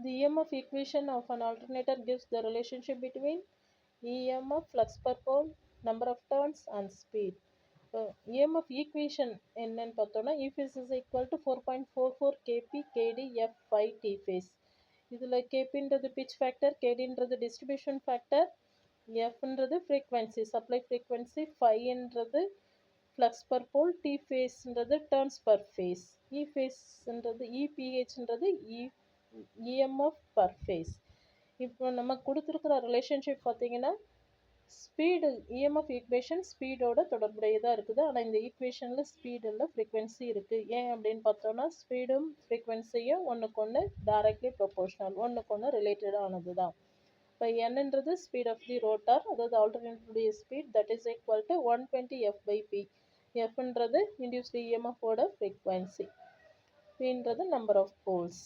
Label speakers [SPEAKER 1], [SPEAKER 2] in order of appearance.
[SPEAKER 1] The EMF equation of an alternator gives the relationship between EMF, flux per pole, number of turns and speed. EMF equation என்னன்னு பார்த்தோம்னா E phase is equal to 4.44 kp kd f phi t phase. இதில் kpன்றது pitch factor, kdன்றது distribution factor, fன்றது frequency, supply frequency, phiன்றது flux per pole, t phaseன்றது turns per phase, E phaseன்றது EPHன்றது EMF per phase. இப்போ நமக்கு கொடுத்துருக்கிற relationship பார்த்தீங்கன்னா speed EMF equation ஸ்பீடோட தொடர்புடையதாக இருக்குது. ஆனால் இந்த ஈக்குவேஷனில் ஸ்பீடு இல்லை, ஃப்ரீக்வன்சி இருக்குது. ஏன் அப்படின்னு பார்த்தோன்னா ஸ்பீடும் ஃப்ரீக்வன்சியும் ஒன்றுக்கு ஒன்று டைரக்ட்லி ப்ரொபோர்ஷனல், ஒன்றுக்கு ஒன்று ரிலேட்டடானது தான். இப்போ என்னன்றது ஸ்பீட் ஆஃப் தி ரோட்டார், அதாவது ஆல்டர்னேட்டருடைய speed, that is equal to 120 f/p. எஃப்ன்றது இன்டியூஸ்டு இஎம்எஃபோட ஃப்ரீக்வன்சி, பின்றது நம்பர் ஆஃப் போல்ஸ்.